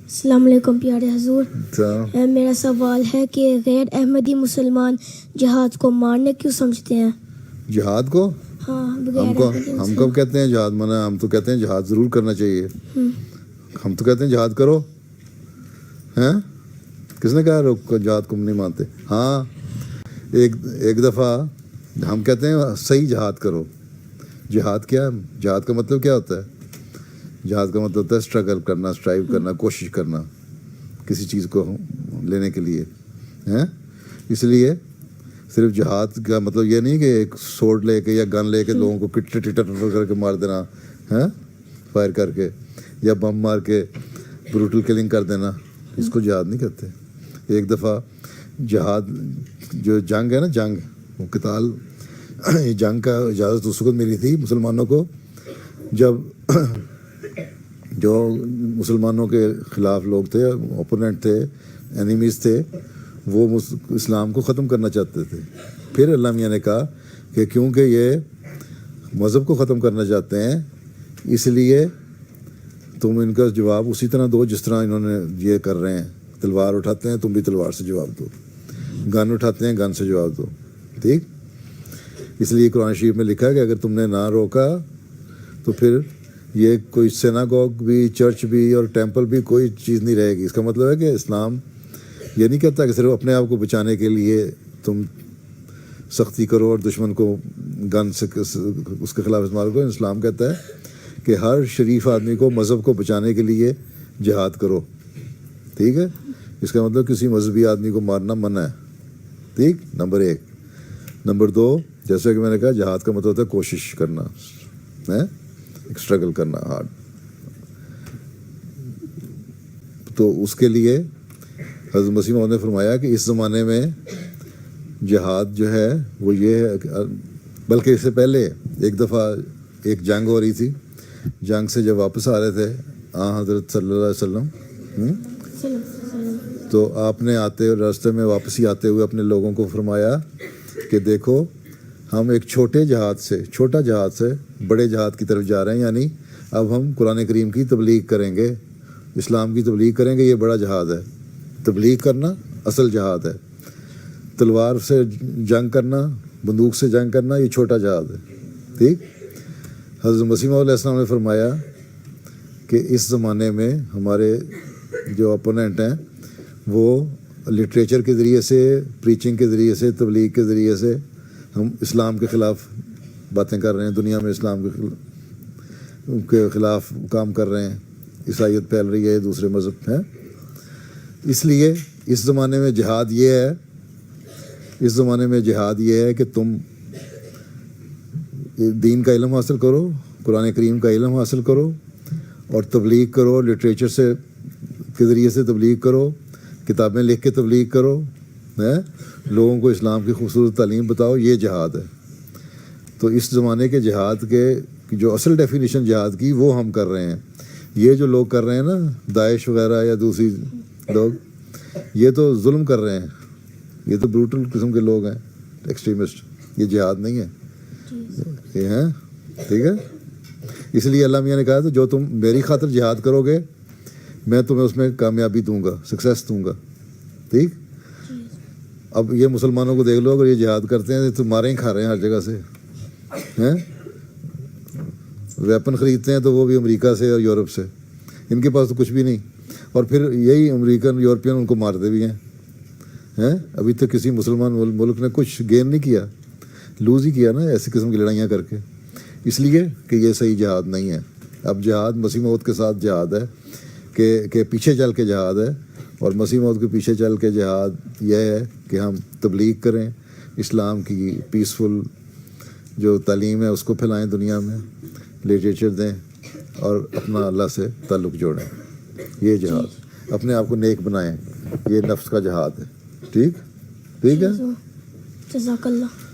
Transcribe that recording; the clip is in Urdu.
السلام علیکم پیارے حضور. میرا سوال ہے کہ غیر احمدی مسلمان جہاد کو مارنے کیوں سمجھتے ہیں؟ جہاد کو ہم کب کہتے ہیں جہاد منع؟ ہم تو کہتے ہیں جہاد ضرور کرنا چاہیے. ہم تو کہتے ہیں جہاد کرو. ہیں کس نے کہا جہاد کو نہیں مانتے؟ ہاں ایک دفعہ ہم کہتے ہیں صحیح جہاد کرو. جہاد کیا ہے؟ جہاد کا مطلب کیا ہوتا ہے؟ جہاد کا مطلب ہوتا ہے اسٹرگل کرنا، اسٹرائیو کرنا، کوشش کرنا کسی چیز کو لینے کے لیے. ہیں اس لیے صرف جہاد کا مطلب یہ نہیں کہ ایک سورڈ لے کے یا گن لے کے لوگوں کو ٹٹر کر کے مار دینا، ہیں فائر کر کے یا بم مار کے بروٹل کلنگ کر دینا. اس کو جہاد نہیں کہتے. ایک دفعہ جہاد جو جنگ ہے نا، جنگ وہ قتال، جنگ کا اجازت اس وقت ملی تھی مسلمانوں کو جب جو مسلمانوں کے خلاف لوگ تھے، اوپوننٹ تھے، اینیمیز تھے، وہ اسلام کو ختم کرنا چاہتے تھے. پھر اللہ میاں نے کہا کہ کیونکہ یہ مذہب کو ختم کرنا چاہتے ہیں اس لیے تم ان کا جواب اسی طرح دو جس طرح انہوں نے یہ کر رہے ہیں. تلوار اٹھاتے ہیں، تم بھی تلوار سے جواب دو. گن اٹھاتے ہیں، گن سے جواب دو. ٹھیک؟ اس لیے قرآن شریف میں لکھا ہے کہ اگر تم نے نہ روکا تو پھر یہ کوئی سیناگوگ بھی، چرچ بھی اور ٹیمپل بھی کوئی چیز نہیں رہے گی. اس کا مطلب ہے کہ اسلام یہ نہیں کہتا کہ صرف اپنے آپ کو بچانے کے لیے تم سختی کرو اور دشمن کو گن سے اس کے خلاف استعمال کرو. اسلام کہتا ہے کہ ہر شریف آدمی کو مذہب کو بچانے کے لیے جہاد کرو. ٹھیک ہے؟ اس کا مطلب کسی مذہبی آدمی کو مارنا منع ہے. ٹھیک، نمبر 1. نمبر 2، جیسا کہ میں نے کہا جہاد کا مطلب ہوتا ہے کوشش کرنا ہے، اسٹرگل کرنا ہارڈ. تو اس کے لیے حضرت مسیح موعود نے فرمایا کہ اس زمانے میں جہاد جو ہے وہ یہ ہے، بلکہ اس سے پہلے ایک دفعہ ایک جنگ ہو رہی تھی. جنگ سے جب واپس آ رہے تھے حضرت صلی اللہ علیہ وسلم، تو آپ نے راستے میں واپسی آتے ہوئے اپنے لوگوں کو فرمایا کہ دیکھو ہم ایک چھوٹا جہاد سے بڑے جہاد کی طرف جا رہے ہیں. یعنی اب ہم قرآن کریم کی تبلیغ کریں گے، اسلام کی تبلیغ کریں گے. یہ بڑا جہاد ہے. تبلیغ کرنا اصل جہاد ہے. تلوار سے جنگ کرنا، بندوق سے جنگ کرنا، یہ چھوٹا جہاد ہے. ٹھیک؟ حضرت مسیح علیہ السلام نے فرمایا کہ اس زمانے میں ہمارے جو اپوننٹ ہیں وہ لٹریچر کے ذریعے سے، پریچنگ کے ذریعے سے، تبلیغ کے ذریعے سے ہم اسلام کے خلاف باتیں کر رہے ہیں. دنیا میں اسلام کے خلاف کام کر رہے ہیں. عیسائیت پھیل رہی ہے، دوسرے مذہب ہیں. اس لیے اس زمانے میں جہاد یہ ہے کہ تم دین کا علم حاصل کرو، قرآن کریم کا علم حاصل کرو اور تبلیغ کرو. لٹریچر کے ذریعے سے تبلیغ کرو، کتابیں لکھ کے تبلیغ کرو، لوگوں کو اسلام کی خوبصورت تعلیم بتاؤ. یہ جہاد ہے. تو اس زمانے کے جہاد کے جو اصل ڈیفینیشن جہاد کی وہ ہم کر رہے ہیں. یہ جو لوگ کر رہے ہیں نا، داعش وغیرہ یا دوسری لوگ، یہ تو ظلم کر رہے ہیں. یہ تو بروٹل قسم کے لوگ ہیں، ایکسٹریمسٹ. یہ جہاد نہیں ہے. یہ ہیں. ٹھیک ہے؟ اس لیے اللہ میاں نے کہا تو جو تم میری خاطر جہاد کرو گے میں تمہیں اس میں کامیابی دوں گا، سکسیس دوں گا. ٹھیک؟ اب یہ مسلمانوں کو دیکھ لو، اگر یہ جہاد کرتے ہیں تو مارے ہی کھا رہے ہیں ہر جگہ سے. ہیں ویپن خریدتے ہیں تو وہ بھی امریکہ سے اور یورپ سے. ان کے پاس تو کچھ بھی نہیں، اور پھر یہی امریکن یورپین ان کو مارتے بھی ہیں. ابھی تک کسی مسلمان ملک نے کچھ گین نہیں کیا، لوز ہی کیا نا ایسی قسم کی لڑائیاں کر کے. اس لیے کہ یہ صحیح جہاد نہیں ہے. اب جہاد مسیح موعود کے ساتھ جہاد ہے کہ پیچھے چل کے جہاد ہے. اور مسیح موعود کے پیچھے چل کے جہاد یہ ہے کہ ہم تبلیغ کریں، اسلام کی پیسفل جو تعلیم ہے اس کو پھیلائیں دنیا میں، لٹریچر دیں اور اپنا اللہ سے تعلق جوڑیں. یہ جہاد، اپنے آپ کو نیک بنائیں. یہ نفس کا جہاد ہے. ٹھیک ہے؟ جزاک اللہ.